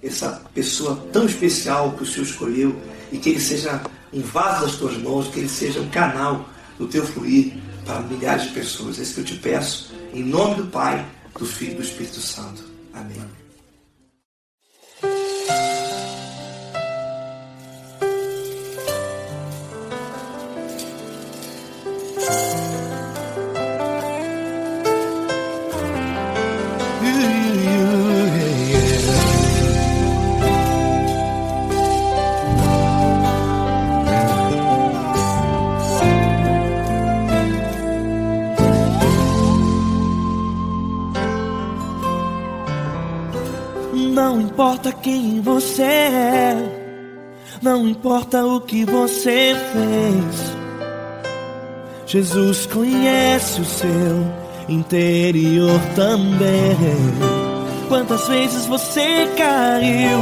essa pessoa tão especial que o Senhor escolheu, e que ele seja um vaso das tuas mãos, que ele seja um canal do teu fluir para milhares de pessoas. É isso que eu te peço, em nome do Pai, do Filho e do Espírito Santo. Amém. Não importa quem você é, não importa o que você fez, Jesus conhece o seu interior também. Quantas vezes você caiu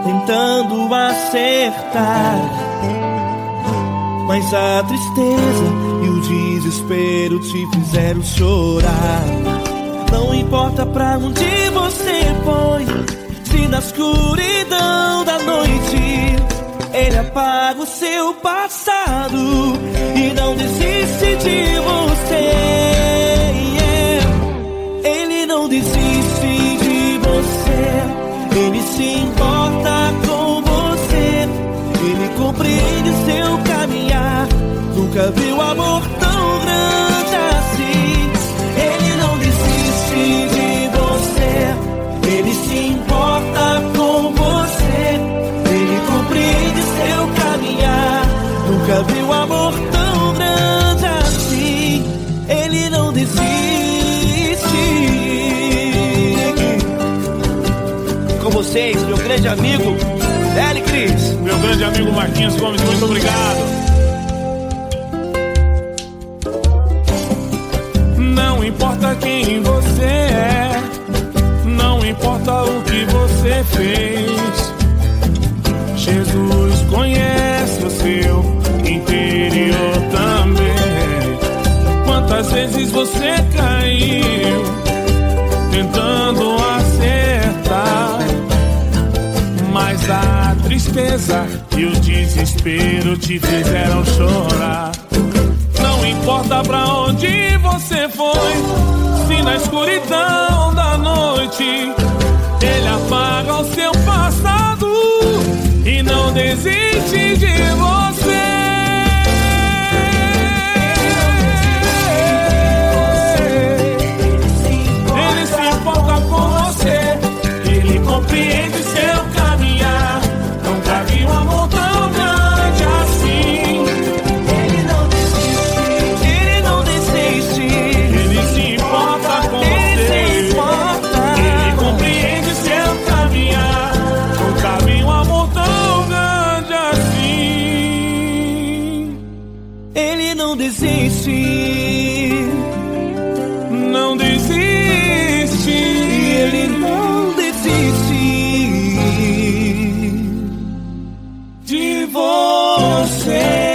tentando acertar, mas a tristeza e o desespero te fizeram chorar. Não importa pra onde você foi, se na escuridão da noite Ele apaga o seu passado e não desiste de você. Ele não desiste de você, Ele se importa com você, Ele compreende seu caminhar. Nunca viu amor tão grande assim. Ele não desiste de você, Ele se importa com você, Ele compreende seu caminhar. Nunca viu amor tão grande assim. Ele não desiste. Com vocês, meu grande amigo L. Cris, meu grande amigo Marquinhos Gomes, muito obrigado. Não importa quem você é, não importa o que você fez, Jesus conhece o seu interior também. Quantas vezes você caiu tentando acertar, mas a tristeza e o desespero te fizeram chorar. Não importa pra onde você foi, se na escuridão da noite Ele apaga o seu passado e não desiste de você. Ele se importa com você, Ele compreende seu caminhar. Nunca vi um amor tão grande assim. Ele não desiste, Ele não desiste. Ele se importa com você, Ele compreende seu caminhar. Nunca vi um amor tão grande assim. Ele não desiste, não desiste. Ele não desiste de você.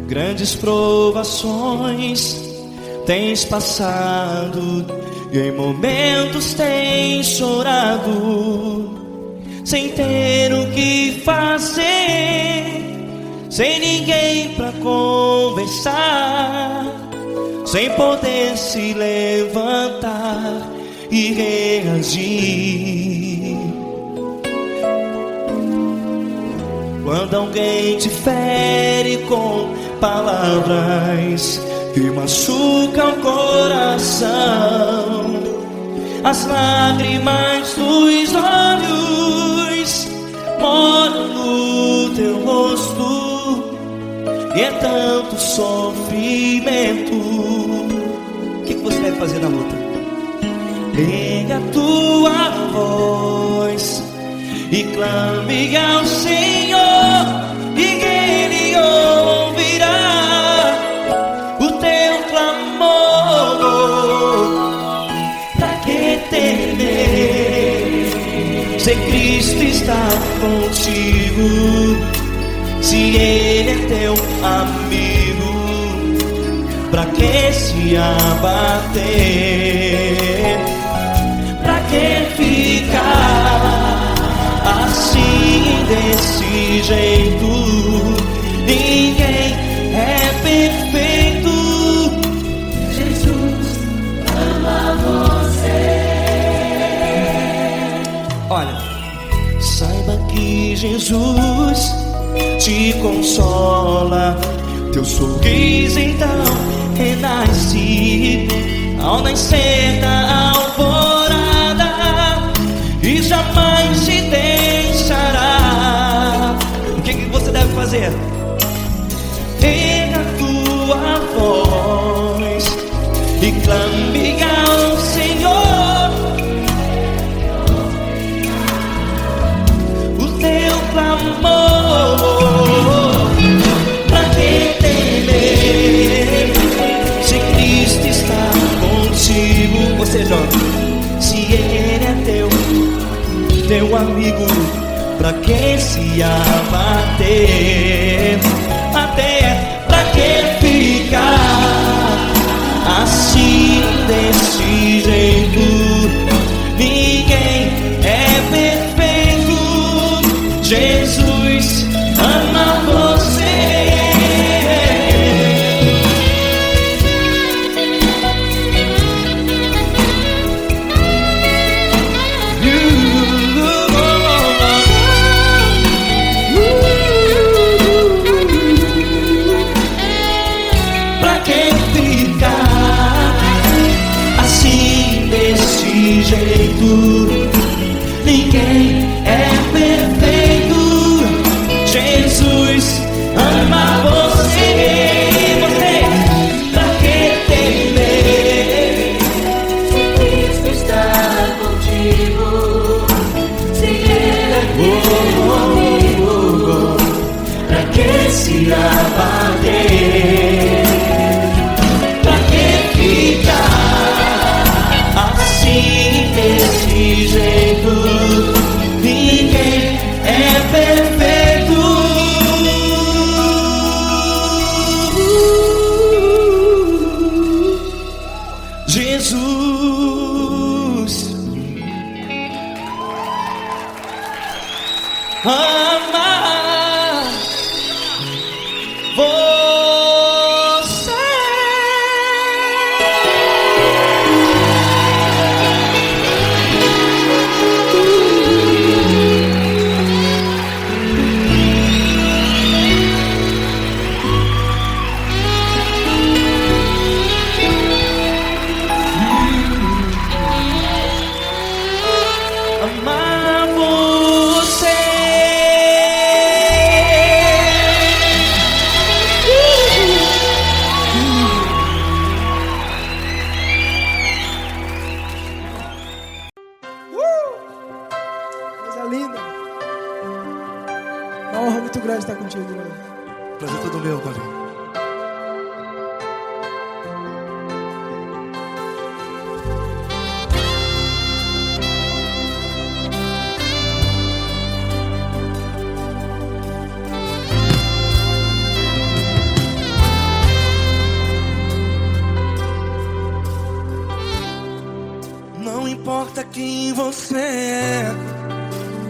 Grandes provações tens passado e em momentos tens chorado, sem ter o que fazer, sem ninguém pra conversar, sem poder se levantar e reagir. Quando alguém te fere com palavras que machucam o coração, as lágrimas dos olhos moram no teu rosto, e é tanto sofrimento. O que você deve fazer na luta? Pega a tua voz e clame ao Senhor, e Ele ouvirá o teu clamor. Pra que temer, se Cristo está contigo, se Ele é teu amigo? Pra que se abater? Pra que ficar assim, desse jeito? Ninguém é perfeito. Jesus ama você. Olha, saiba que Jesus te consola. Teu sorriso então renasce ao nascer da alvorada, e jamais te deixará. O que você deve fazer? Erga a tua voz e clame ao Senhor, o teu clamor. Pra que temer, se Cristo está contigo? Ou seja, se Ele é teu amigo, pra que se abater? Até pra que ficar assim, desse jeito? Ninguém é perfeito. Jesus ama você. Pra que ficar assim, desse jeito? Ninguém é perfeito. Jesus ama você. Pra que temer, se Cristo está contigo, se Ele é teu amigo? pra que se abater? Pra que ficar assim, desse jeito? Ninguém é perfeito. Jesus ama você. Amar você. Coisa linda. Uma honra muito grande estar contigo, Deus. Prazer todo meu, Paulinho. Não importa quem você é,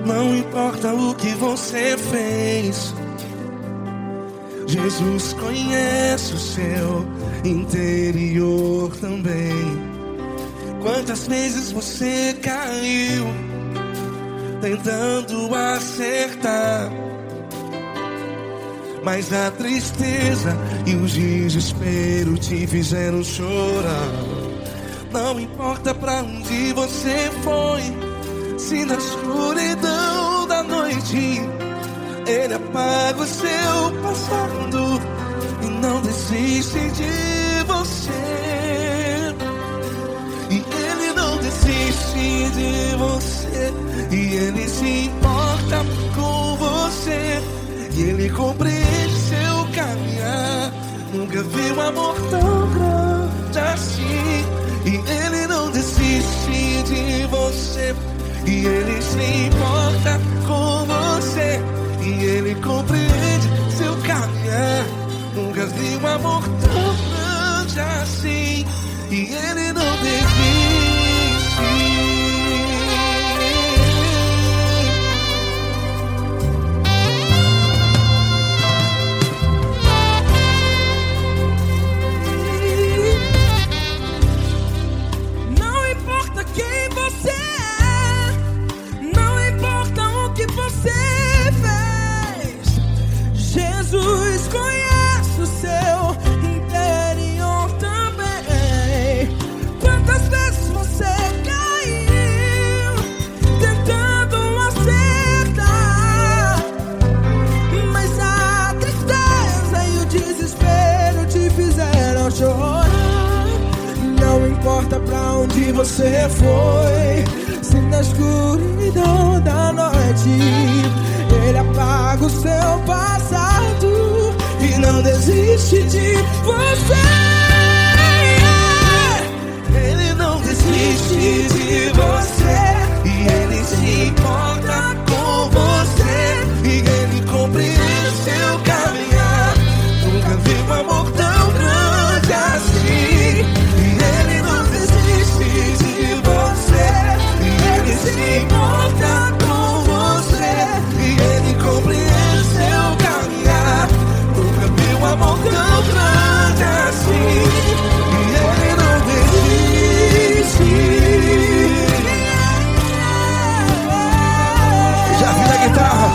não importa o que você fez, Jesus conhece o seu interior também. Quantas vezes você caiu tentando acertar, mas a tristeza e o desespero te fizeram chorar. Não importa pra onde você foi, se na escuridão da noite Ele apaga o seu passado e não desiste de você. E Ele não desiste de você, e Ele se importa com você, e Ele compreende seu caminhar. Nunca vi um amor tão grande assim. E Ele não desiste de você, e Ele se importa com você, e Ele compreende seu caminhar. Nunca vi um amor tão grande assim. E Ele não desiste. Jesus conhece o seu interior também. Quantas vezes você caiu tentando acertar, mas a tristeza e o desespero te fizeram chorar. Não importa pra onde você foi, se na escuridão da noite Ele apaga o seu passado e não desiste de você. Ele não desiste de você, e Ele se importa com você, e Ele compreende seu caminhar. Nunca vi um amor tão grande assim. E Ele não desiste de você, e Ele se importa com você, e Ele compreende seu caminhar. Nunca vi um amor tão grande assim. E Ele não desiste. Já vi na guitarra.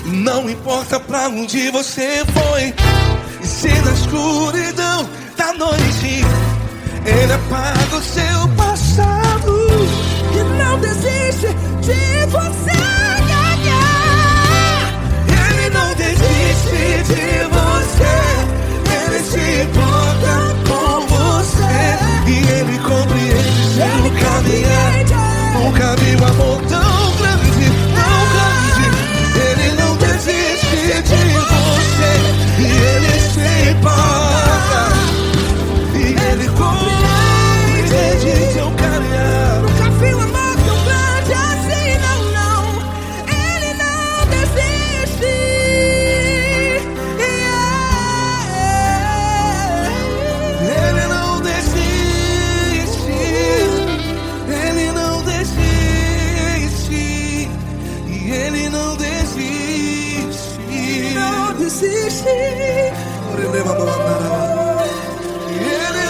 Não importa pra onde você foi, e se na escuridão da noite Ele apaga o seu passado E não desiste de você. Ele não desiste de você, Ele se importa com você, e Ele compreende seu caminhar. Nunca vi um amor tão grande, tão grande. Ele não desiste de você, e Ele se importa, e Ele compreende seu caminhar. Nunca vi um amor tão grande assim, não, não. Ele não desiste. Ele não desiste. Ele não desiste. E Ele não desiste. Não desiste. Ele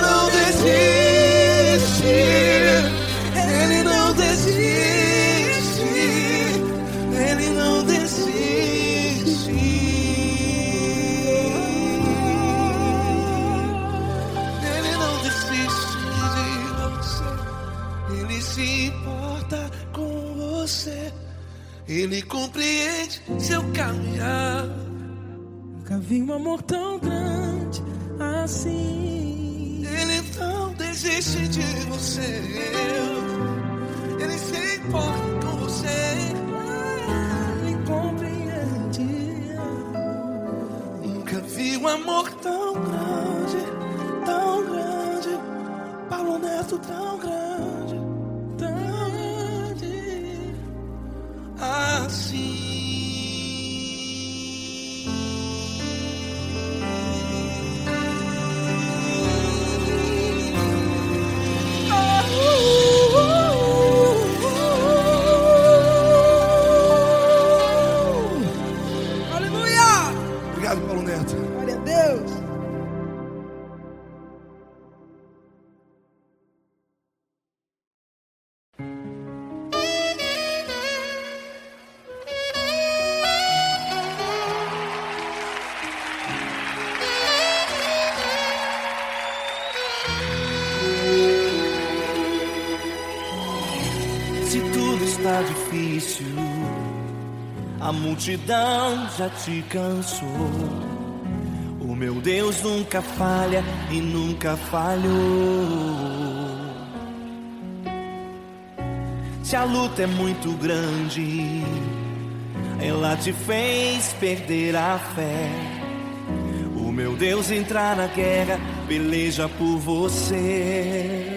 não desiste. Ele não desiste. Ele não desiste. Ele não desiste de você. Ele se importa com você. Ele compreende seu caminhar. Nunca vi um amor tão grande assim. Ele não desiste de você. Ele se importa com você. Ele compreende. Nunca vi um amor tão grande, Paulo Neto tão grande, assim. Obrigado, Paulo Neto. Glória a Deus. Se tudo está difícil, a multidão já te cansou. O meu Deus nunca falha e nunca falhou. Se a luta é muito grande, ela te fez perder a fé. O meu Deus entra na guerra, peleja por você.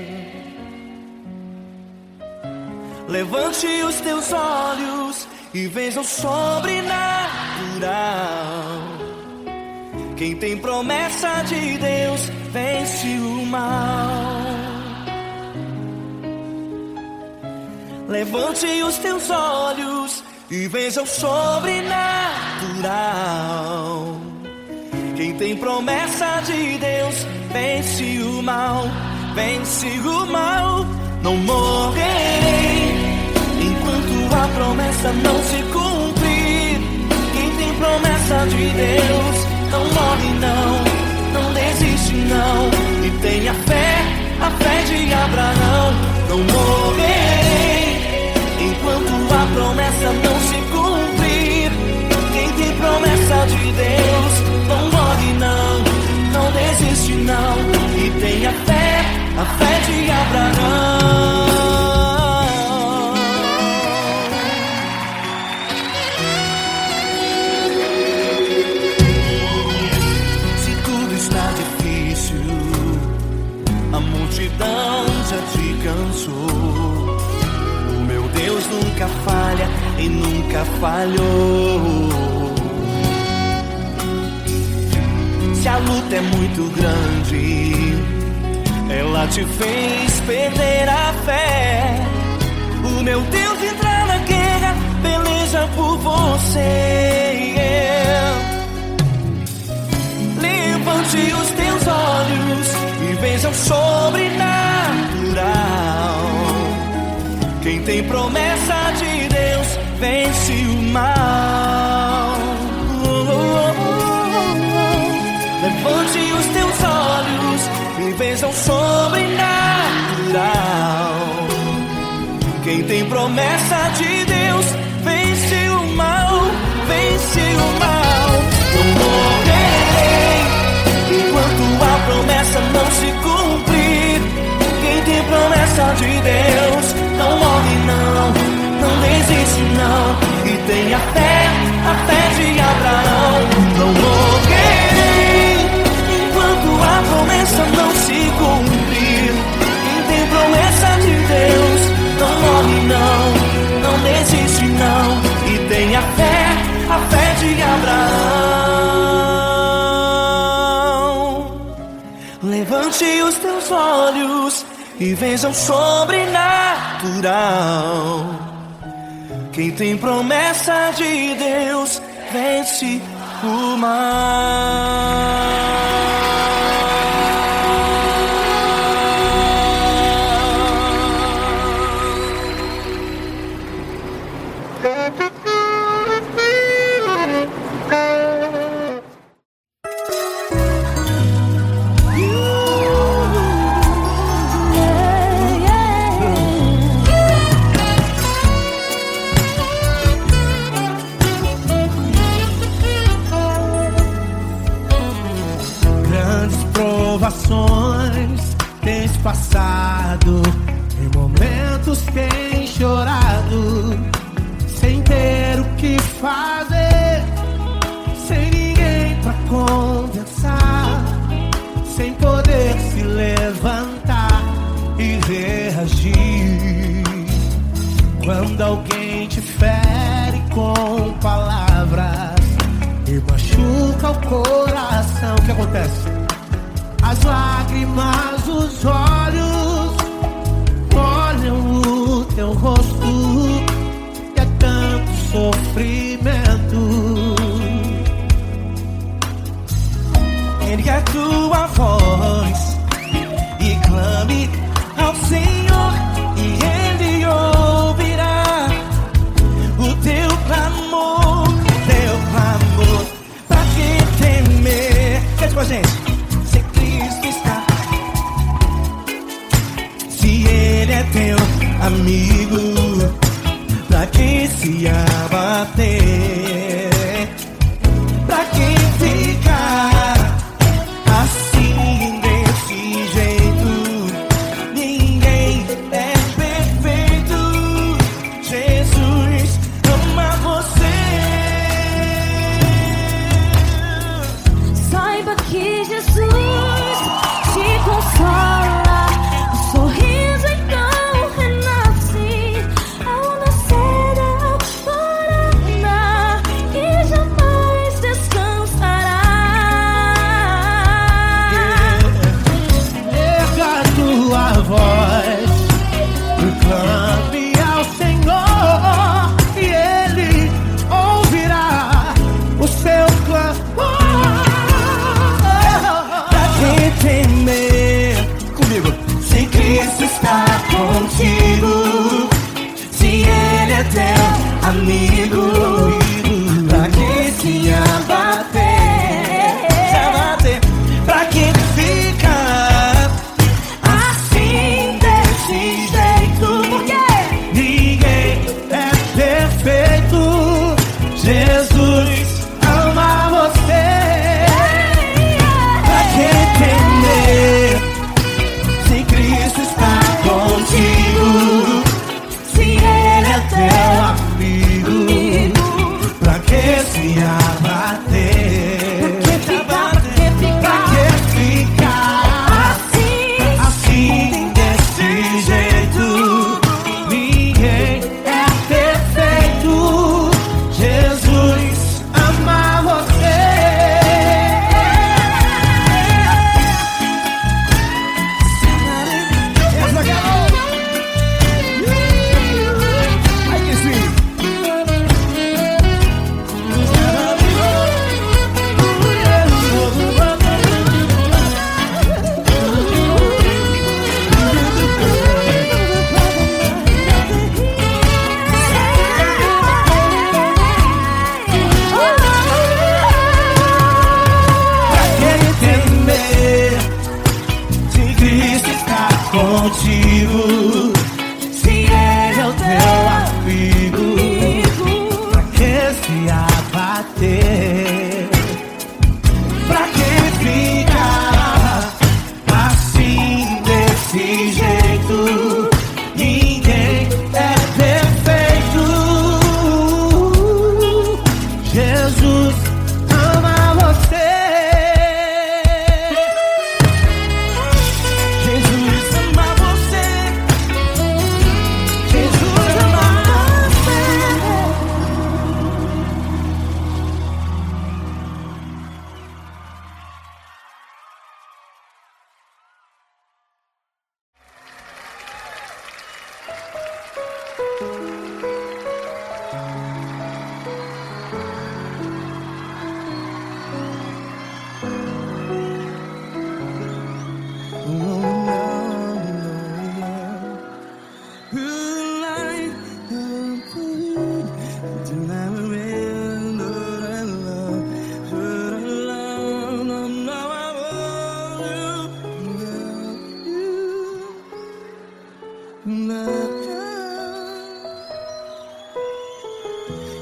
Levante os teus olhos e veja o sobrenatural. Quem tem promessa de Deus vence o mal. Levante os teus olhos e veja o sobrenatural. Quem tem promessa de Deus vence o mal, vence o mal. Não morrerei enquanto a promessa não se cumprir. Quem tem promessa de Deus não morre não desiste não. E tenha fé, a fé de Abraão. Não morrerei enquanto a promessa não se cumprir. Quem tem promessa de Deus não morre não desiste não. E tenha fé, a fé de Abraão. Se tudo está difícil, a multidão já te cansou. O meu Deus nunca falha e nunca falhou. Se a luta é muito grande, ela te fez perder a fé. O meu Deus entra na guerra, peleja por você. Levante os teus olhos e veja o sobrenatural. Quem tem promessa de Deus vence o mal. Levante os teus olhos e veja o sobrenatural. Quem tem promessa de Deus vence o mal, vence o mal. Não morrerei enquanto a promessa não se cumprir. Quem tem promessa de Deus não morre não desiste não. E tenha fé, a fé de Abraão. Não morrerei enquanto a promessa não se cumprir. Quem tem promessa de Deus não morre não desiste não. E tenha fé, a fé de Abraão. Levante os teus olhos e veja o sobrenatural. Quem tem promessa de Deus vence o mal. Tens passado Em momentos tem chorado, sem ter o que fazer, sem ninguém pra conversar, sem poder se levantar e reagir. Quando alguém te fere com palavras e machuca o coração, o que acontece? As lágrimas dos olhos molham o teu rosto, e é tanto sofrimento. Ergue a tua voz e clame ao Senhor, e Ele ouvirá o teu clamor, pra que temer? Cante com a gente. Se Cristo está, se Ele é teu amigo, pra que se abater? Pra que ficar assim desse jeito? Ninguém é perfeito. Jesus ama você. Saiba que Jesus te consola, o sorriso então renasce ao nascer ao Paraná, e jamais descansará. Erga a tua voz e clame ao Senhor, e Ele ouvirá o seu clamor. Pra que temer? Comigo. Se Cristo está contigo, se Ele é teu amigo, pra que se abater? Pra que ficar assim desse jeito? Porque ninguém é perfeito. Jesus ama você. Pra que temer? Se Cristo está contigo, se Ele é teu amigo, pra que se abater? Pra que ficar assim desse jeito? Ninguém é perfeito. Jesus ama você. Ai que sim. Se Cristo está contigo, se Ele é o teu amigo, pra que se abater? Pra que ficar assim desse jeito? Ninguém é perfeito. Jesus ama você. Jesus ama você. Jesus ama você.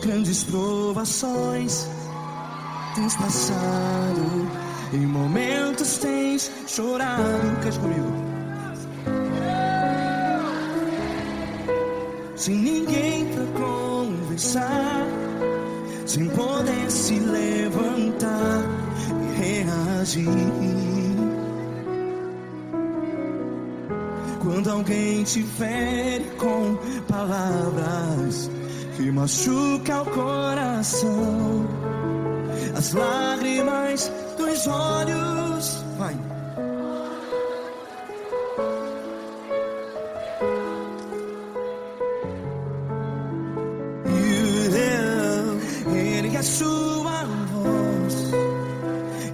Grandes provações tens passado, em momentos tens chorado. Cante comigo. sem ninguém pra conversar, sem poder se levantar e reagir. Quando alguém te fere com palavras que machuca o coração, as lágrimas dos olhos, vai. Ergue a sua voz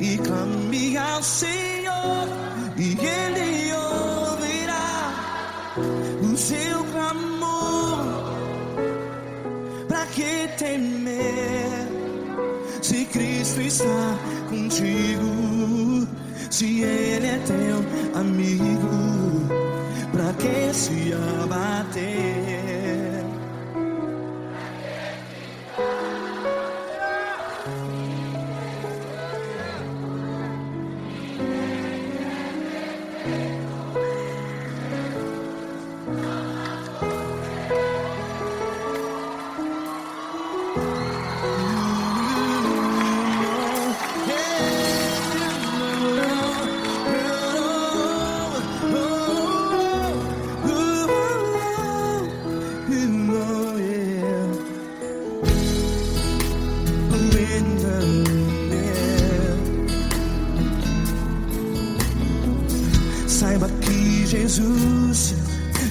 e clame ao Senhor, e Ele ouvirá o seu clamor. Pra que temer, se Cristo está contigo? Se Ele é teu amigo, pra que se abater? Saiba que Jesus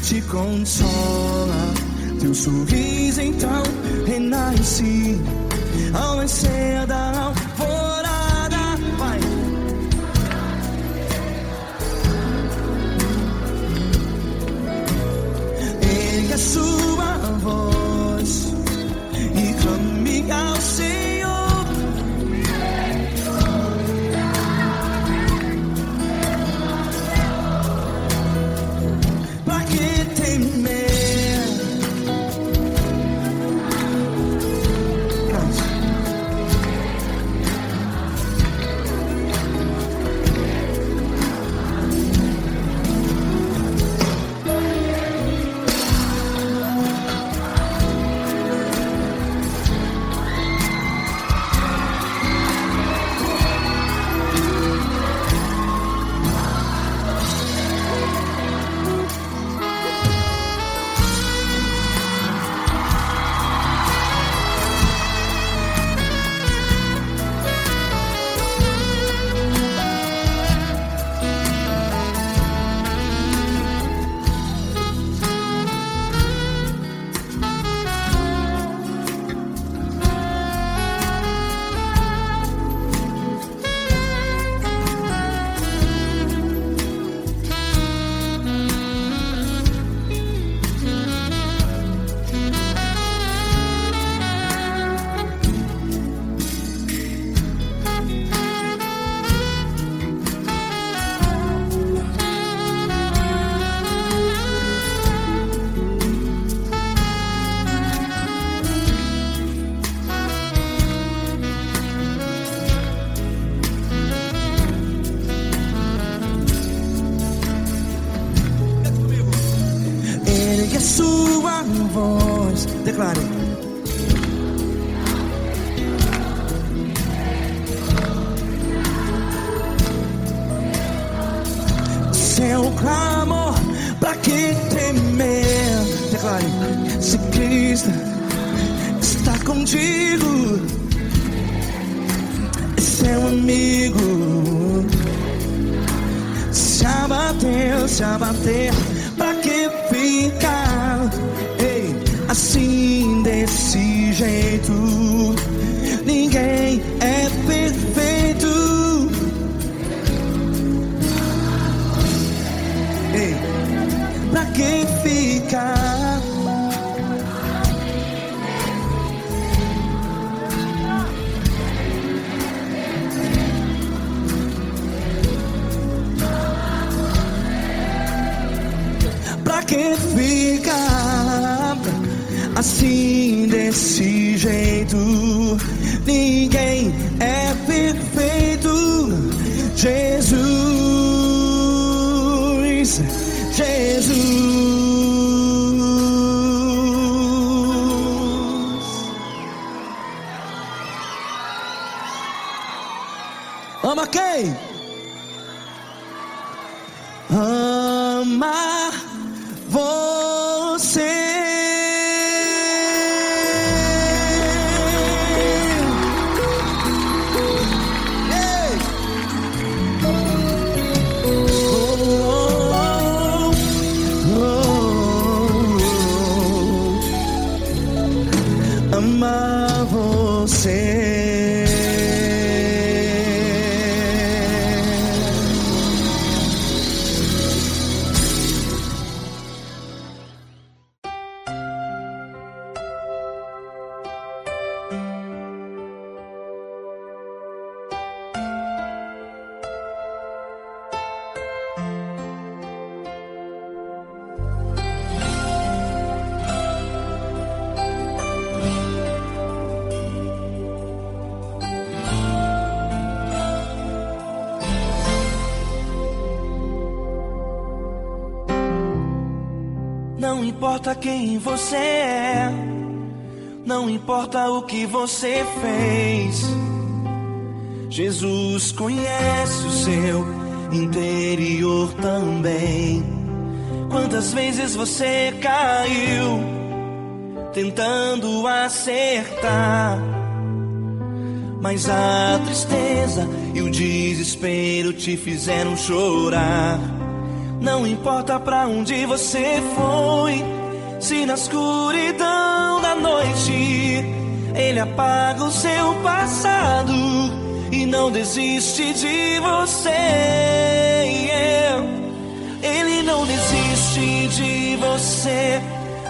te consola, teu sorriso então renasce ao nascer da alvorada. Vai. Ergue a sua voz e clame ao Senhor. Sua voz, declare. Seu clamor, pra que temer? Declare. Se Cristo está contigo, é seu amigo. Se abater, pra que ficar assim desse jeito? Ninguém é perfeito. Pra que ficar? Pra que ficar assim desse jeito? Ninguém é perfeito. Jesus, Jesus. Ei! Amar você. Ei! Amar você. Não importa quem você é, não importa o que você fez, Jesus conhece o seu interior também. Quantas vezes você caiu tentando acertar, mas a tristeza e o desespero te fizeram chorar. Não importa pra onde você foi, se na escuridão da noite Ele apaga o seu passado e não desiste de você. Ele não desiste de você,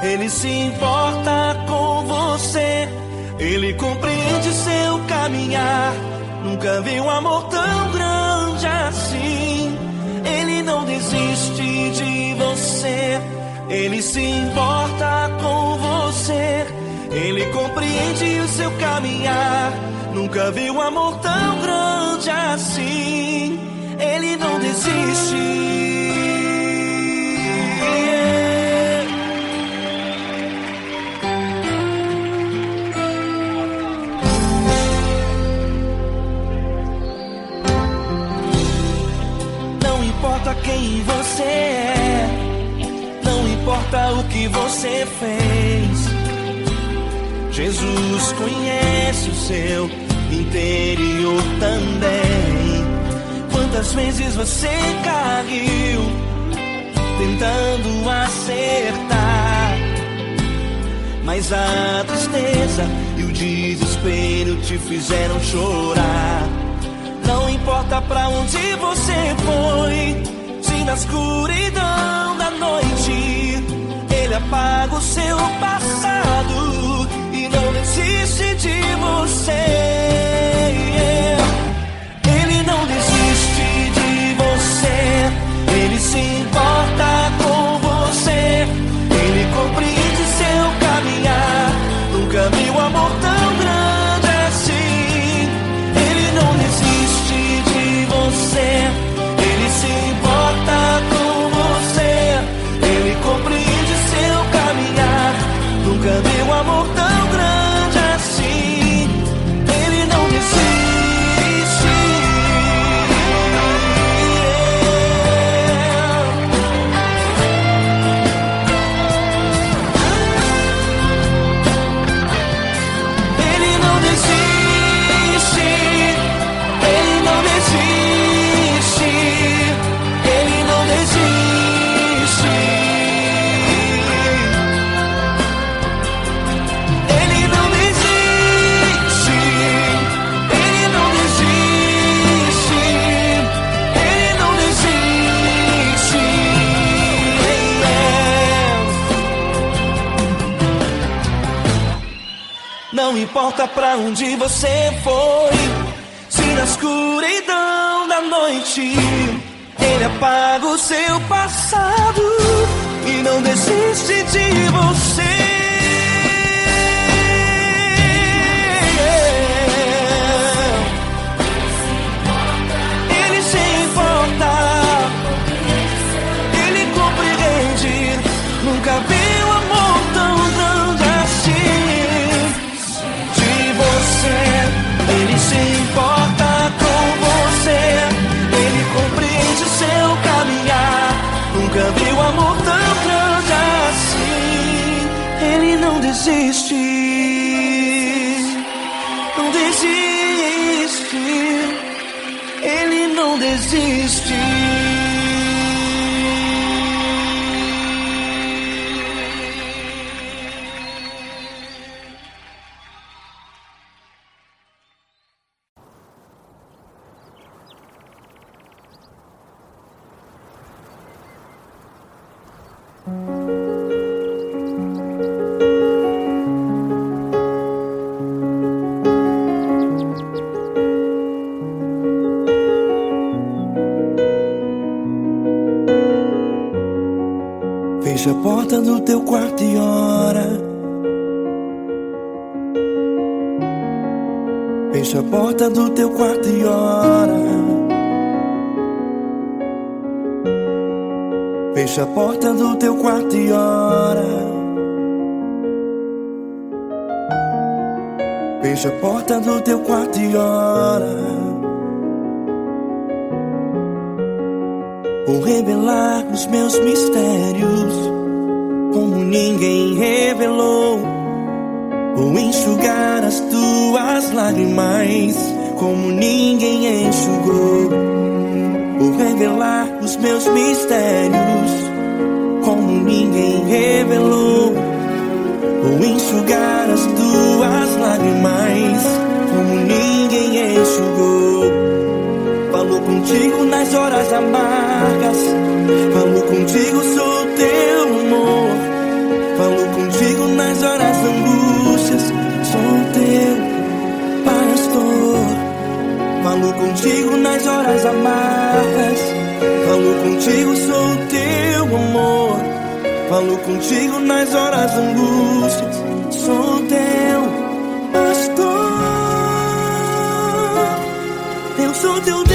Ele se importa com você, Ele compreende seu caminhar. Nunca vi um amor tão grande assim. Ele não desiste de você, Ele se importa com você, Ele compreende o seu caminhar. Nunca vi um amor tão grande assim. Ele não desiste. Não importa quem você é, não importa o que você fez, Jesus conhece o seu interior também. Quantas vezes você caiu tentando acertar, mas a tristeza e o desespero te fizeram chorar. Não importa pra onde você foi, se na escuridão da noite Ele apaga o seu passado e não desiste de você. Ele não desiste de você, Ele se importa com você, Ele compreende seu caminhar. Nunca vi um amor tão grande assim. Ele não desiste de você, Ele se importa com você, Ele compreende seu caminhar. Nunca vi um amor tão grande assim. Ele não desiste. Ele não desiste. Ele não desiste. Ele não desiste. Ele não desiste. Ele não desiste. Ele não desiste. Não importa pra onde você foi, se na escuridão da noite Ele apaga o seu passado e não desiste de você. Ele se importa, Ele compreende. Nunca vi um amor tão grande assim. De você, Ele se importa com você, desiste. Fecha a porta do teu quarto e ora. Fecha a porta do teu quarto e ora. Fecha a porta do teu quarto e ora. Fecha a porta do teu quarto e ora. Vou revelar os meus mistérios como ninguém revelou. Vou enxugar as tuas lágrimas como ninguém enxugou. Vou revelar os meus mistérios como ninguém revelou. Vou enxugar as tuas lágrimas como ninguém enxugou. Falo contigo nas horas amargas, falo contigo, sou teu amor. Falo contigo nas horas angústias, sou teu pastor. Falo contigo nas horas amargas, falo contigo, sou teu amor. Falo contigo nas horas angústias, sou teu pastor. Eu sou teu Deus,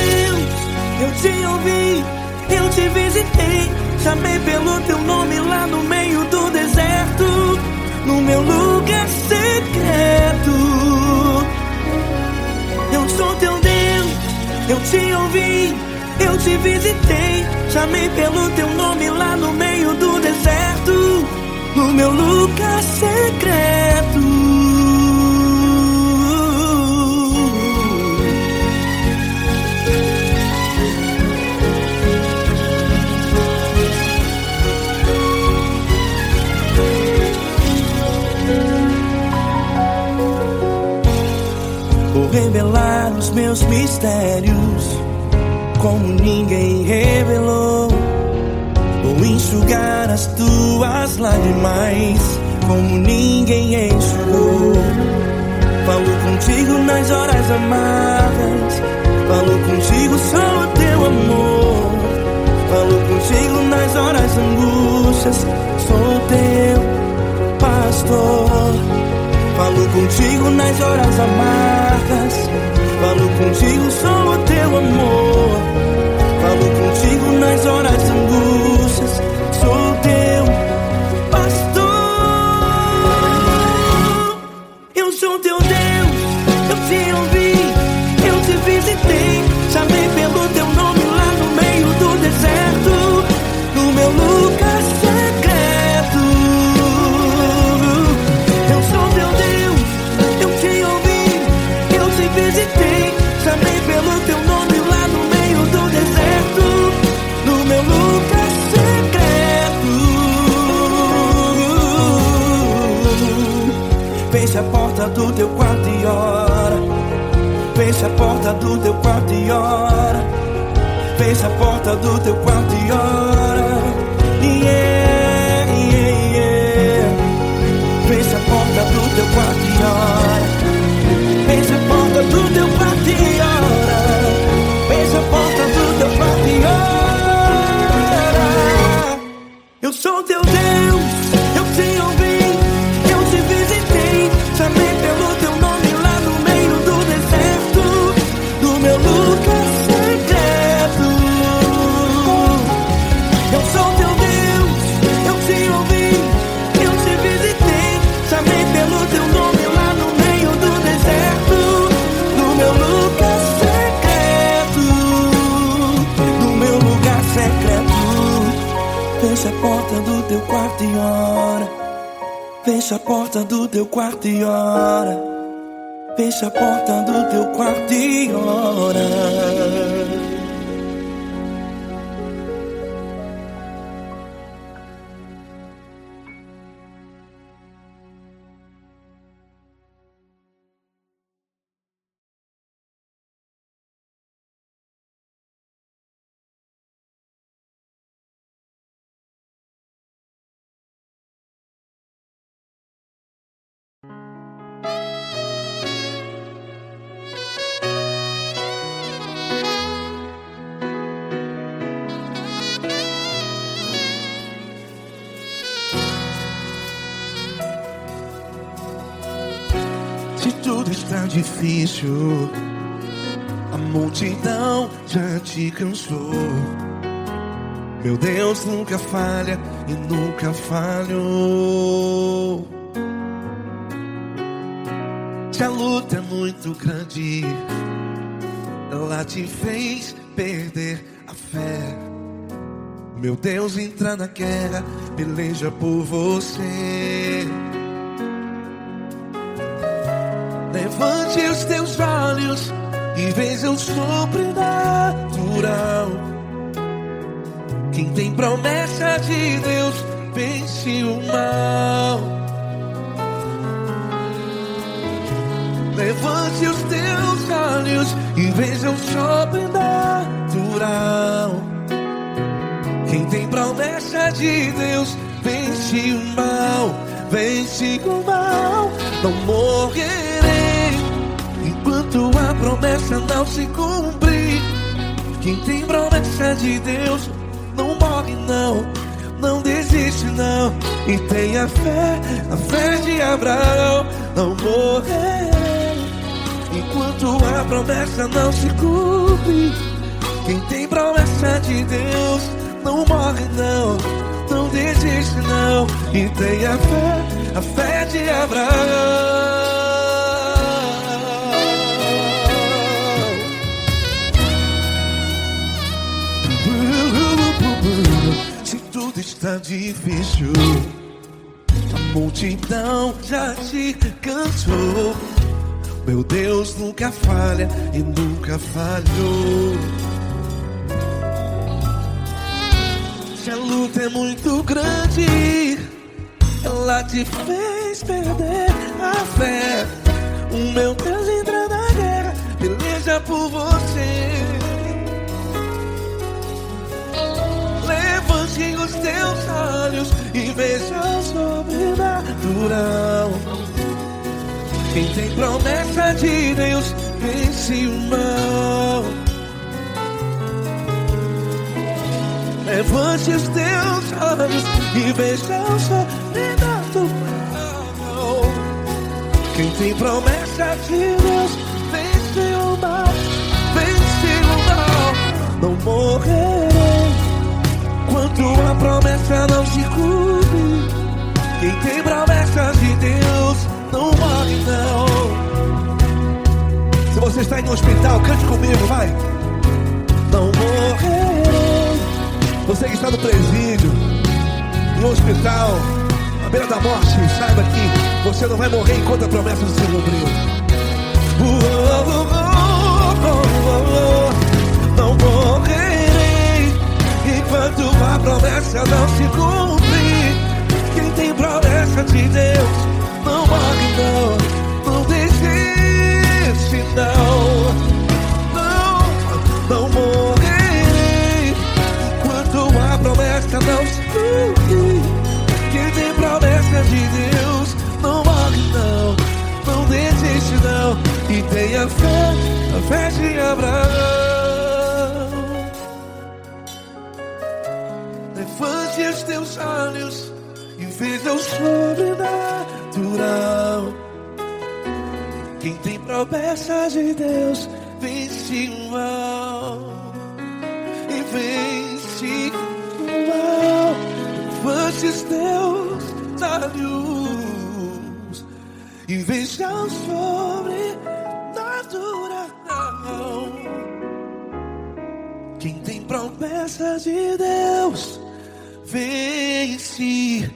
eu te ouvi, eu te visitei. Chamei pelo teu nome lá no meio do deserto, no meu lugar secreto. Eu sou teu Deus, eu te ouvi, eu te visitei. Chamei pelo teu nome lá no meio do deserto, no meu lugar secreto. Vou revelar os meus mistérios como ninguém revelou. Vou enxugar as tuas lágrimas como ninguém enxugou. Falo contigo nas horas amargas, falo contigo, sou o teu amor. Falo contigo nas horas angústias, sou teu pastor. Falo contigo nas horas amargas, falo contigo, sou o teu amor. Falo contigo nas horas angústias, sou teu pastor. Eu sou teu Deus, eu te ouvi, eu te visitei. Chamei pelo teu nome lá no meio do deserto, no meu lugar secreto. Eu sou teu Deus, eu te ouvi, eu te visitei. Chamei pelo teu nome lá no meio do deserto, no meu lugar secreto. Fecha a porta do teu quarto e ora. Fecha a porta do teu quarto e ora. Fecha a porta do teu quarto e ora. Yeah, yeah, yeah. Fecha a porta do teu quarto e ora. Fecha a porta do teu quarto e ora. Fecha a porta do teu quarto e ora. Eu sou teu Deus, eu te ouvi, eu te visitei. Chamei pelo teu nome lá no meio do deserto, no meu lugar secreto. Eu sou teu Deus, eu te ouvi, eu te visitei. Chamei pelo teu nome lá no meio do deserto, no meu lugar secreto, no meu lugar secreto. Fecha a porta do teu quarto e ora. Fecha a porta do teu quarto e ora. Fecha a porta do teu quarto e ora. está difícil, a multidão já te cansou. Meu Deus nunca falha e nunca falhou. Se a luta é muito grande, ela te fez perder a fé. Meu Deus entra na guerra, peleja por você. Levante os teus olhos e veja o sobrenatural. Quem tem promessa de Deus vence o mal. Levante os teus olhos e veja o sobrenatural. Quem tem promessa de Deus vence o mal. Vence o mal. Não morrerei enquanto a promessa não se cumprir. Quem tem promessa de Deus não morre não, não desiste não. E tenha a fé de Abraão. Não morrerei enquanto a promessa não se cumpre. Quem tem promessa de Deus não morre não, não desiste não. E tenha a fé de Abraão. Se tudo está difícil, a multidão já te cansou. Meu Deus nunca falha e nunca falhou. Se a luta é muito grande, ela te fez perder a fé. O meu Deus entra na guerra, peleja por você. Levante os teus olhos e veja o sobrenatural. Quem tem promessa de Deus vence o mal. Levante os teus olhos e veja o sobrenatural. Quem tem promessa de Deus vence o mal. Vence o mal. Não morrerei enquanto a promessa não se cumpre. Quem tem promessa de Deus não morre não. Se você está em um hospital, cante comigo, vai. Não morrerei. Você que está no presídio, em um hospital, à beira da morte, saiba que você não vai morrer enquanto a promessa não se cumpriu. Não morrerei enquanto a promessa não se cumprir. Quem tem promessa de Deus não morre não, não desiste não. Não morrerei enquanto a promessa não se cumprir. Quem tem promessa de Deus não morre não, não desiste não. E tenha a fé de Abraão. Levante os teus olhos e veja o sobrenatural. Quem tem promessa de Deus vence o mal. E vence o mal. Levante os teus olhos e veja o sobrenatural. Quem tem promessa de Deus vence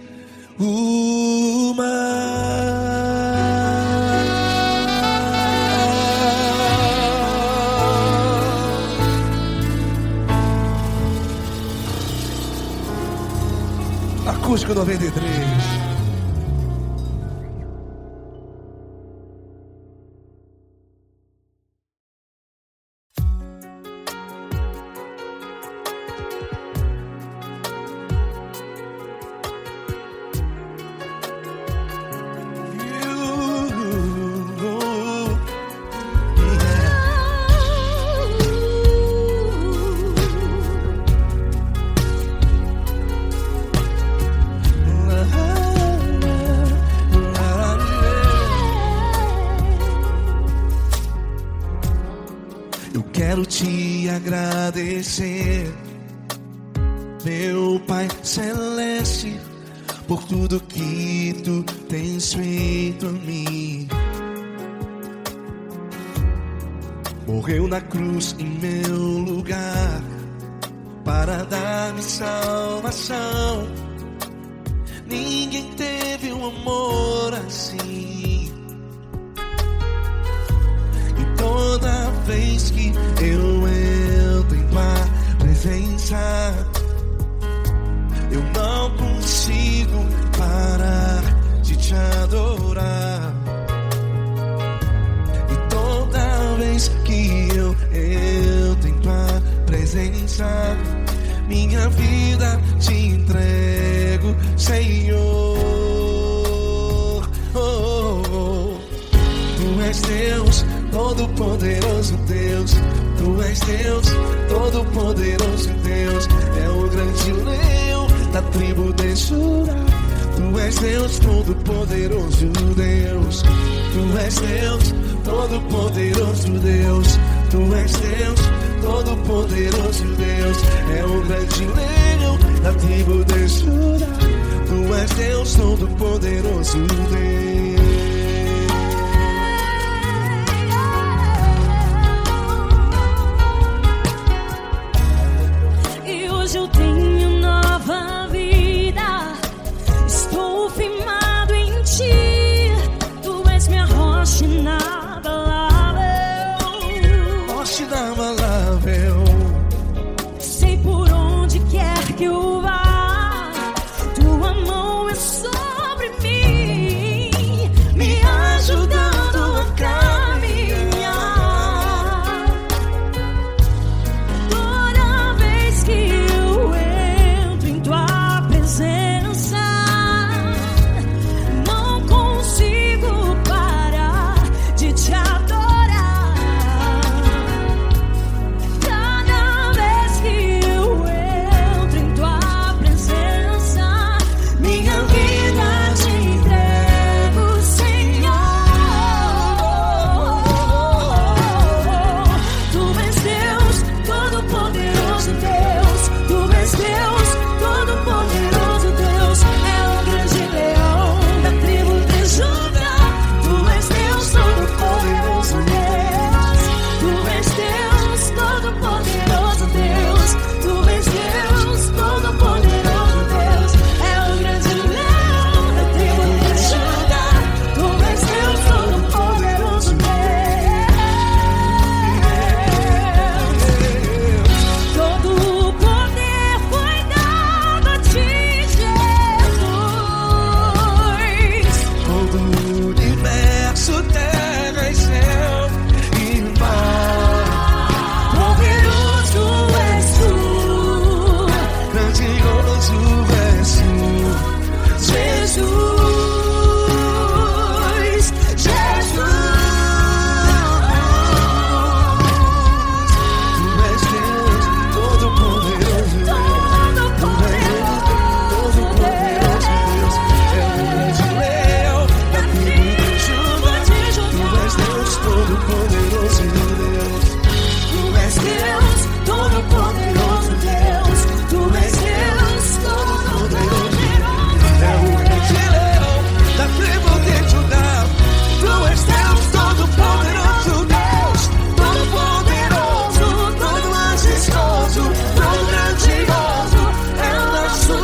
o mal. Acústico 93. quero te agradecer, meu Pai Celeste, por tudo que tu tens feito a mim. Morreu na cruz em meu lugar para dar-me salvação. Ninguém teve um amor assim. E toda vez que eu entro em tua presença, eu não consigo parar de te adorar. E toda vez que eu entro em tua presença, minha vida te entrego, Senhor. Oh, oh, oh. Tu és Deus, Todo-Poderoso Deus. Tu és Deus, Todo-Poderoso Deus. É o grande leão da tribo de Judá. Tu és Deus, Todo-Poderoso Deus. Tu és Deus, Todo-Poderoso Deus. Tu és Deus, Todo-Poderoso Deus. É o grande leão da tribo de Judá. Tu és Deus, Todo-Poderoso Deus. Eu tenho nova vida, estou firmado em ti. Tu és minha rocha inabalável, Rocha inabalável. sei por onde quer que eu vá, tua mão é sobre mim, me ajudando a caminhar. Toda vez que eu entro em tua presença, não consigo parar de te adorar. Cada vez que eu entro em tua presença, minha vida te entrego, Senhor. Tu és Deus, Todo-Poderoso Deus. Tu és Deus, Todo-Poderoso Deus. É o grande leão da tribo de Judá. Tu és Deus, Todo-Poderoso Deus. Tu és Deus, Todo-Poderoso Deus. Tu és Deus, Todo-Poderoso Deus. É o grande leão da tribo de Judá. Tu és Deus, Todo-Poderoso Deus. Todo o poder foi dado a ti, Jesus. Todo o universo, terra e céu e mar. Poderoso és tu, Grandioso és tu, Jesus. Jesus. Tu és Deus, Todo-Poderoso Deus. Todo-Poderoso Deus. É o grande leão da tribo de Judá. Tu és Deus, Todo-Poderoso Deus. Tu és Deus, Todo-Poderoso Deus. Tu és Deus, Todo-Poderoso É o grande leão da tribo de Judá. Tu és Deus, Todo-Poderoso Deus. Todo-Poderoso, todo majestoso, todo grandioso. É o nosso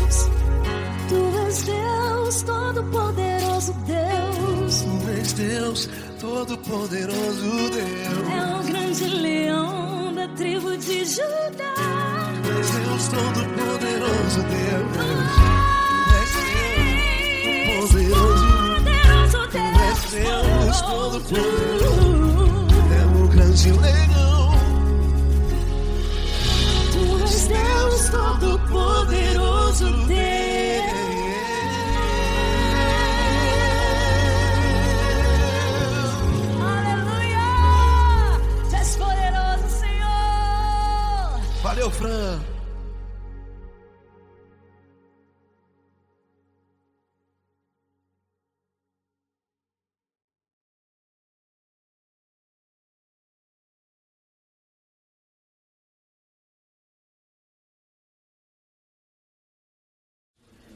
Deus. Tu és Deus, Todo-Poderoso Deus. Tu és Deus, Todo-Poderoso Deus. É o grande leão da tribo de Judá. Tu és Deus, Todo-Poderoso Deus. Tu és Deus, Poderoso Tu és Deus, Deus. Todo-Poderoso. É o grande leão. Tu és Deus, Todo-Poderoso Deus. Aleluia! Tu és poderoso, Senhor. Valeu, Fran.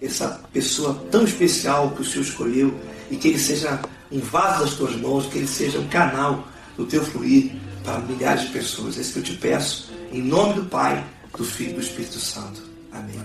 essa pessoa tão especial que o Senhor escolheu e que ele seja um vaso das tuas mãos, que ele seja um canal do teu fluir para milhares de pessoas. É isso que eu te peço, em nome do Pai, do Filho e do Espírito Santo. Amém.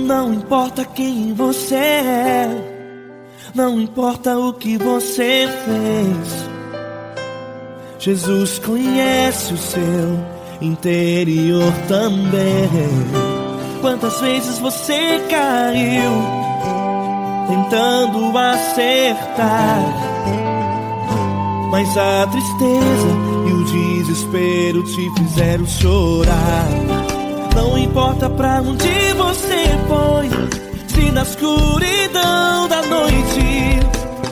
Não importa quem você é, não importa o que você fez, Jesus conhece o seu interior também. Quantas vezes você caiu tentando acertar, mas a tristeza e o desespero te fizeram chorar. Não importa pra onde você foi, se na escuridão da noite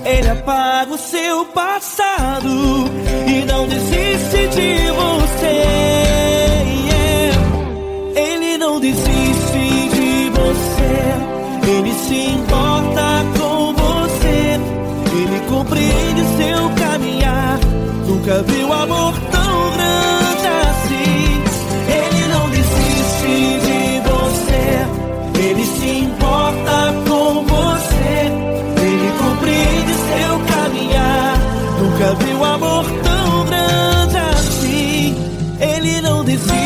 Ele apaga o seu passado e não desiste de você. Ele não desiste de você, Ele se importa com você, Ele compreende seu caminhar. Nunca viu amor tão grande assim. Ele não desiste de você, Ele se importa com você, Ele compreende seu caminhar. Nunca viu amor tão grande assim. Ele não desiste.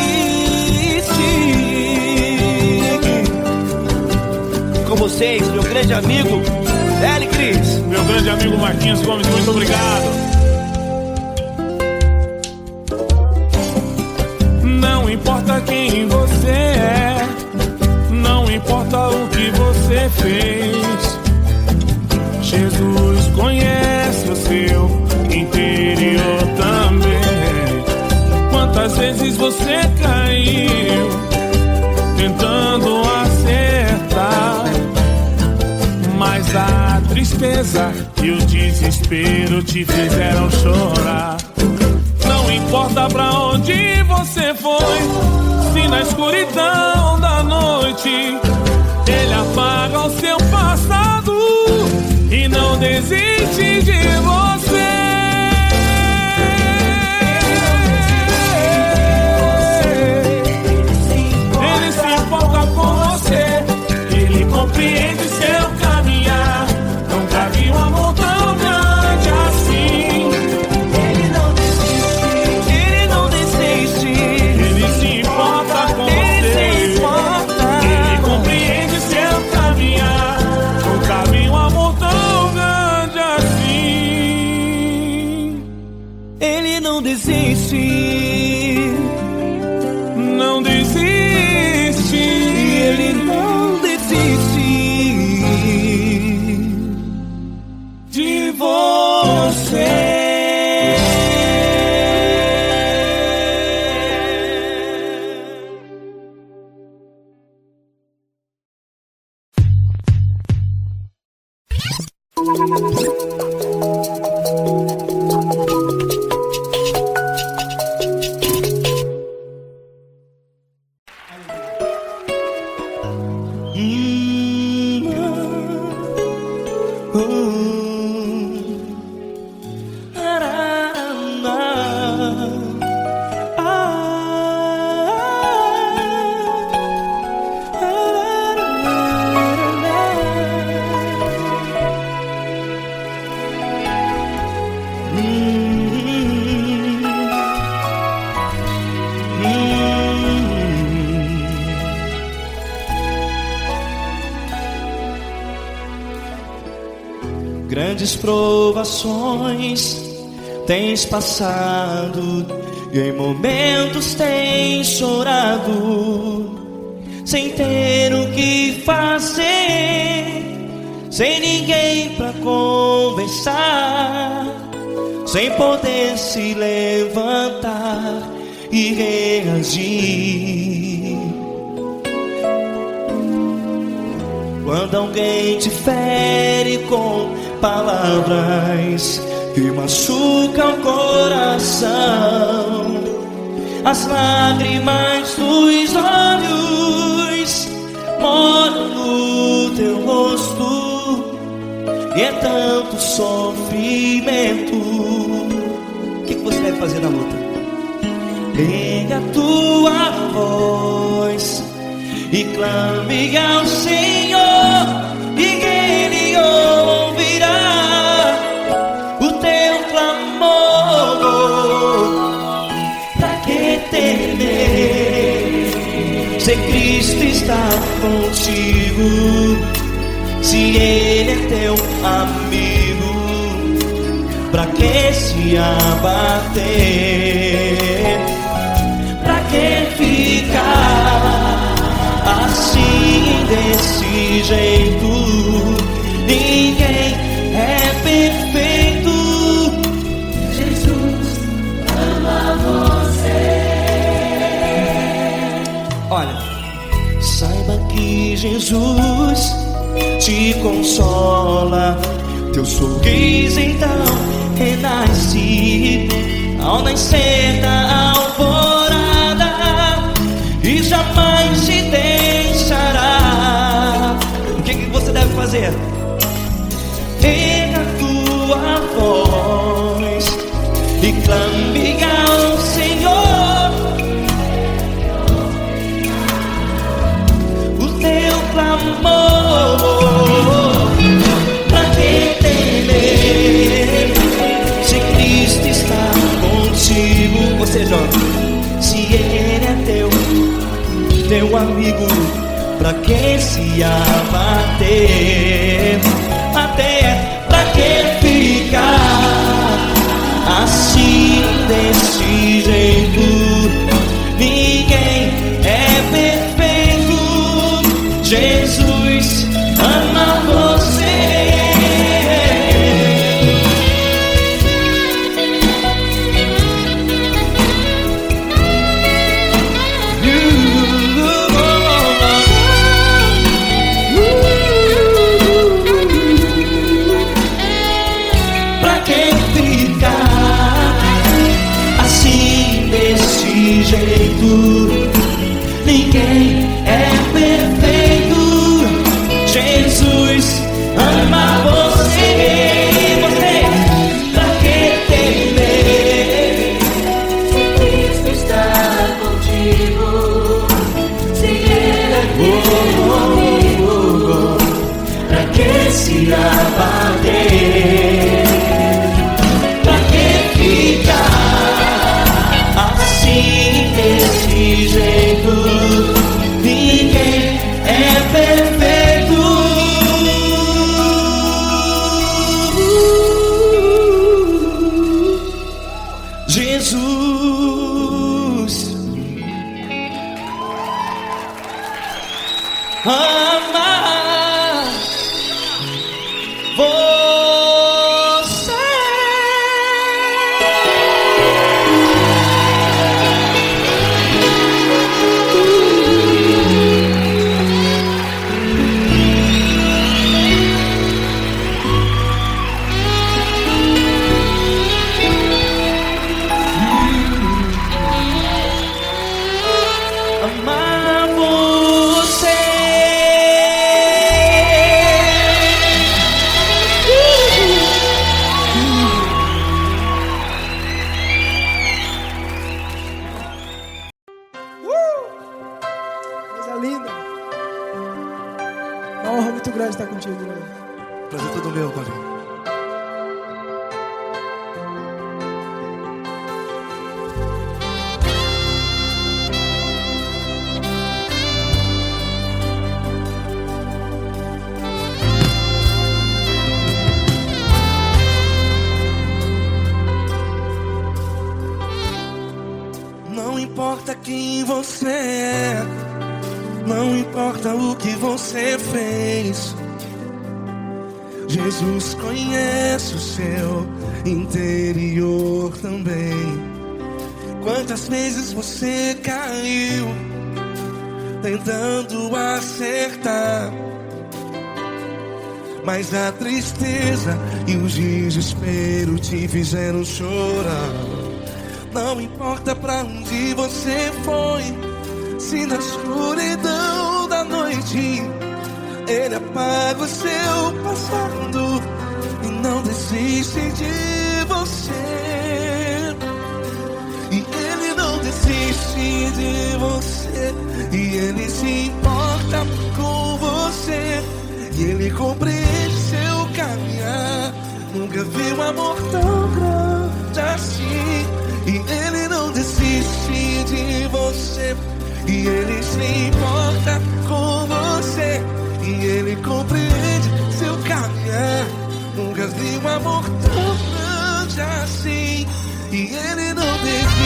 Com vocês, meu grande amigo L. Cris. Meu grande amigo Marquinhos Gomes, muito obrigado. Não importa quem você é, não importa o que você fez, Jesus conhece o seu interior também. Quantas vezes você caiu tentando acertar, mas a tristeza e o desespero te fizeram chorar. Não importa pra onde você foi, se na escuridão da noite Ele apaga o seu passado e não desiste de você. Ele se importa com você, Ele compreende seu caminhar. Nunca vi um amor tão grande assim. Não desiste, não desiste, Ele não desiste de você. Grandes provações tens passado e em momentos tens chorado, sem ter o que fazer, sem ninguém pra conversar, sem poder se levantar e reagir. Quando alguém te fere com palavras que machucam o coração, as lágrimas dos olhos moram no teu rosto, e é tanto sofrimento. O que você deve fazer na luta? Pega a tua voz e clame ao Senhor, e Ele ouvirá o teu clamor. Pra que temer, se Cristo está contigo, se Ele é teu amigo? Pra que se abater? Pra que ficar assim, desse jeito? Ninguém é perfeito. Jesus ama você. Olha, saiba que Jesus te consola. Teu sorriso então renasce ao nascer da alvorada, e jamais te deixará. O que você deve fazer? Pega a tua voz e clame ao Senhor, o teu clamor. Pra que temer, se Cristo está contigo? Ou seja, se Ele é teu amigo, pra que se abater? Até pra que ficar assim, desse jeito? Ninguém é perfeito. Jesus ama você. Jeito, ninguém é perfeito. Jesus ama você. Você, pra que temer, se Cristo está contigo, se Ele é teu amigo? Pra que se abater? Pra que ficar assim, desse jeito? Ninguém é perfeito. Jesus ama você. Amar você. Coisa linda. Uma honra muito grande estar contigo, Lord. Prazer todo meu, Paulinho. Não importa quem você é, não importa o que você fez, Jesus conhece o seu interior também. Quantas vezes você caiu tentando acertar, Mas a tristeza e o desespero te fizeram chorar. Não importa pra onde você foi, se na escuridão da noite Ele apaga o seu passado e não desiste de você. E Ele não desiste de você, e Ele se importa com você, e Ele compreende seu caminhar. Nunca vi um amor tão grande assim. E Ele não desiste de você, e Ele se importa com você, e Ele compreende seu caminhar. Nunca vi um amor tão grande assim. E Ele não desiste.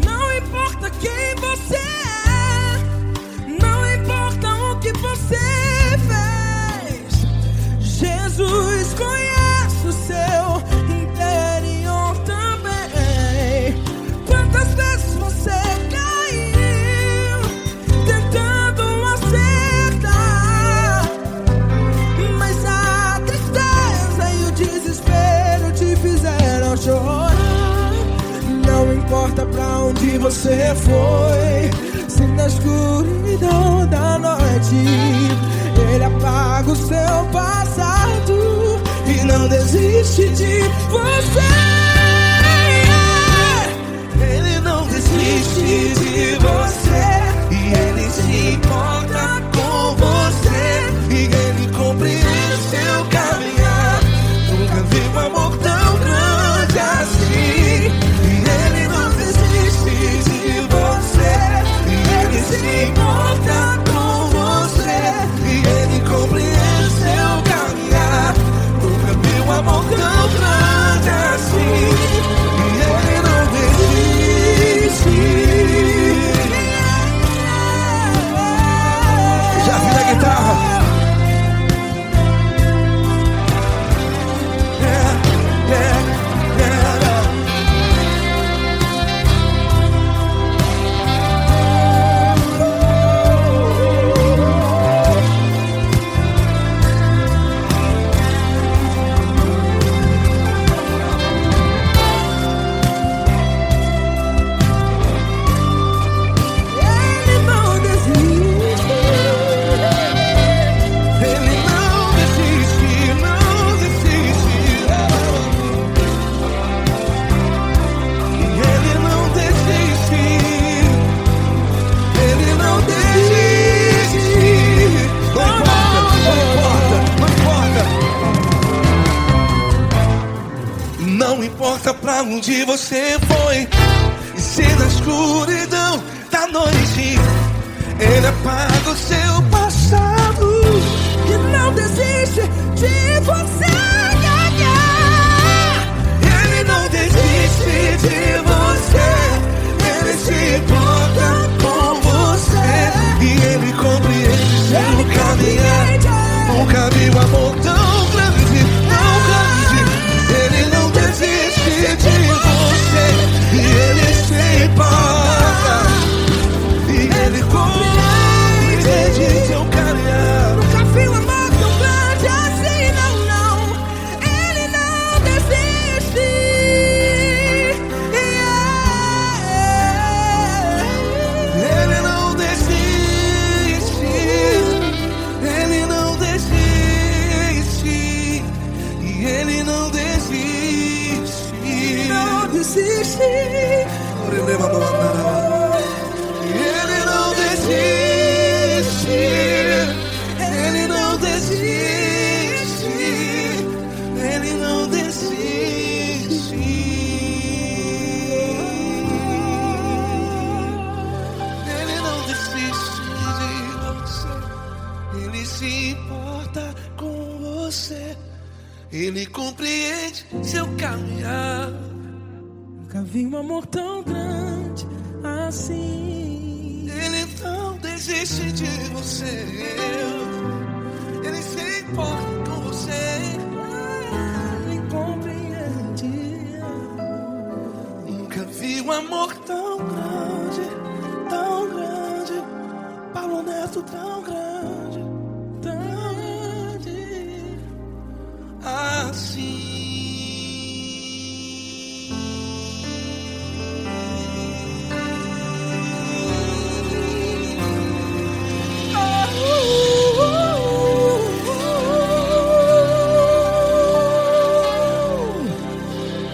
Não importa quem você é, não importa o que você fez, Jesus conhece o seu interior também. Quantas vezes você caiu tentando acertar, mas a tristeza e o desespero te fizeram chorar. Não importa pra onde você foi, se na escuridão da noite Ele apaga o seu passado e não desiste de você. Ele não desiste de você, e Ele se importa com você, e Ele compreende seu caminhar. Nunca vi um amor tão grande assim. E Ele não desiste de você, e Ele se importa com você, e Ele compreende seu caminhar. Nunca vi um amor tão grande assim. E Ele não desiste. Já vi na guitarra. Ele não desiste. Ele não desiste, não desiste. E Ele não desiste. Ele não desiste. Não importa, não importa, não importa. Não importa pra onde você foi, e se na escuridão da noite Ele apaga o seu passado. E não desiste de você. Ele não desiste de você, Ele se importa com você, e Ele compreende seu caminhar. Nunca vi um amor tão grande, tão grande. Ele não desiste de você, e Ele se importa, e Ele compreende seu caminhar. Nunca vi um amor tão grande assim, não, não. Ele não desiste. Ele não desiste, Ele não desiste, e Ele não desiste. Não desiste. Ele não desiste, Ele não desiste, Ele não desiste. Ele não desiste de você, Ele se importa com você, Ele compreende seu caminhar. Nunca vi um amor tão grande assim. Ele não desiste de você, Ele se importa com você. você. Me compreende. Nunca vi um amor tão grande, Paulo Neto tão grande assim.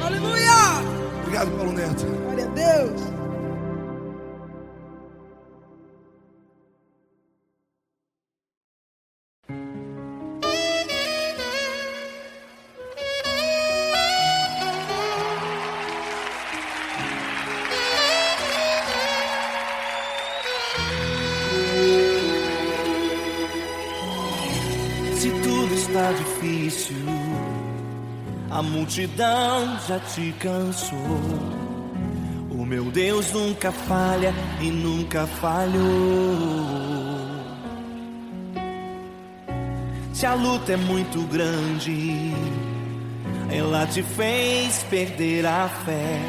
Aleluia! Obrigado, Paulo Neto. Glória a Deus. Se tudo está difícil, a multidão já te cansou. O meu Deus nunca falha e nunca falhou. Se a luta é muito grande, ela te fez perder a fé.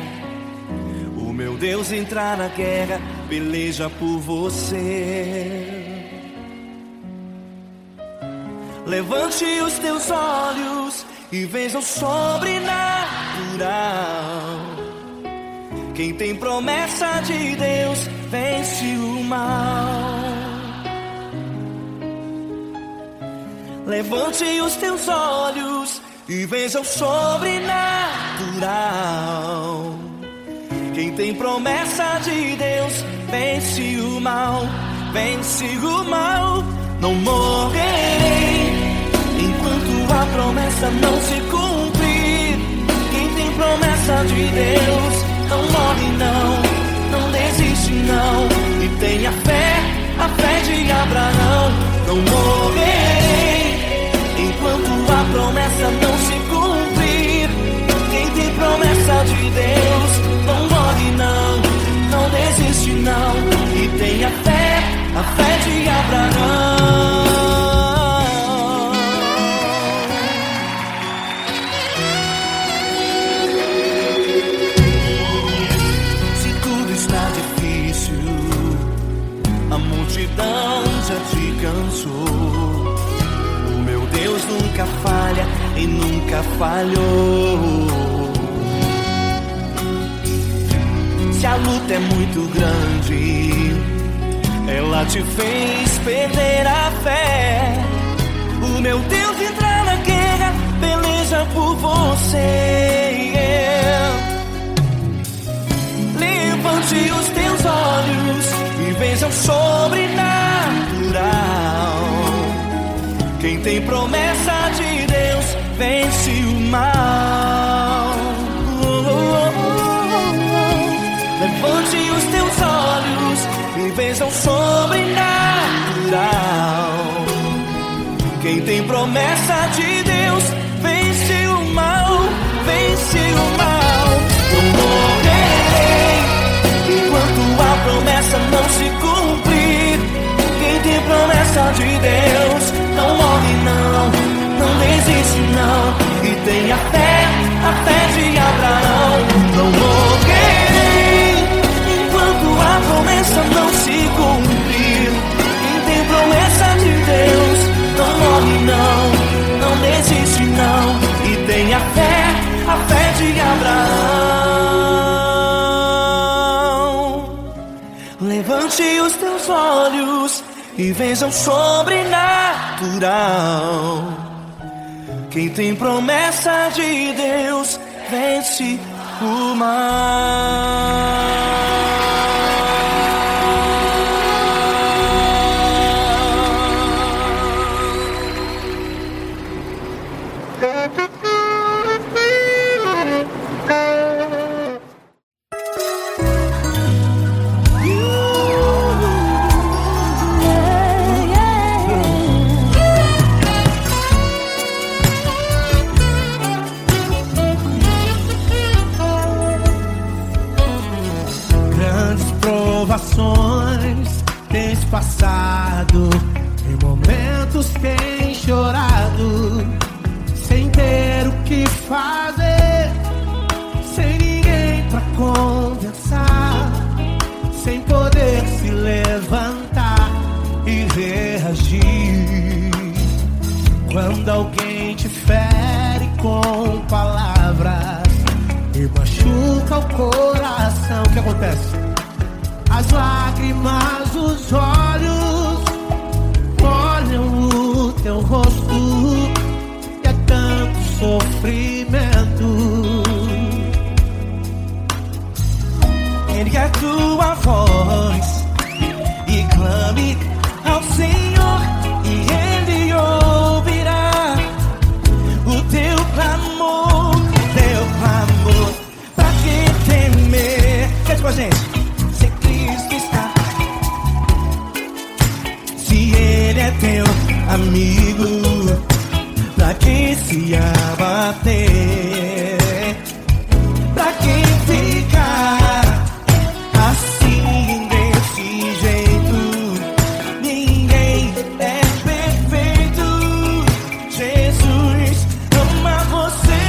O meu Deus entrar na guerra, peleja por você. Levante os teus olhos e veja o sobrenatural. Quem tem promessa de Deus vence o mal. Levante os teus olhos e veja o sobrenatural. Quem tem promessa de Deus vence o mal. Vence o mal. Não morrerei enquanto a promessa não se cumprir. Quem tem promessa de Deus não morre não desiste não. E tenha fé, a fé de Abraão. Não morrerei enquanto a promessa não se cumprir. Quem tem promessa de Deus não morre não desiste não. E tenha fé, a fé de Abraão. Se tudo está difícil, a multidão já te cansou. O meu Deus nunca falha e nunca falhou. Se a luta é muito grande, ela te fez perder a fé. O meu Deus entra na guerra, peleja por você. Levante os teus olhos e veja o sobrenatural. Quem tem promessa de Deus vence o mal. Levante os teus olhos e veja o sobrenatural. Quem tem promessa de Deus vence o mal, vence o mal. Não morrerei enquanto a promessa não se cumprir. Quem tem promessa de Deus não morre não desiste não. E tenha fé, a fé de Abraão. Não morrerei enquanto a promessa não se cumprir. Quem tem promessa de Deus não morre não desiste não. E tenha fé, a fé de Abraão. Levante os teus olhos e veja o sobrenatural. Quem tem promessa de Deus vence o mal. Tens passado, em momentos tens chorado, ter o que fazer, sem ninguém pra conversar, sem poder se levantar e reagir. Quando alguém te fere com palavras e machuca o coração, o que acontece? As lágrimas dos olhos molham o teu rosto, e é tanto sofrimento. Ergue a tua voz e clame ao Senhor, e Ele ouvirá o teu clamor, pra que temer? Cante com a gente. Se Cristo está, se Ele é teu amigo, pra que se abater? Pra que ficar assim, desse jeito? Ninguém é perfeito. Jesus ama você.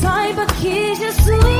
Saiba que Jesus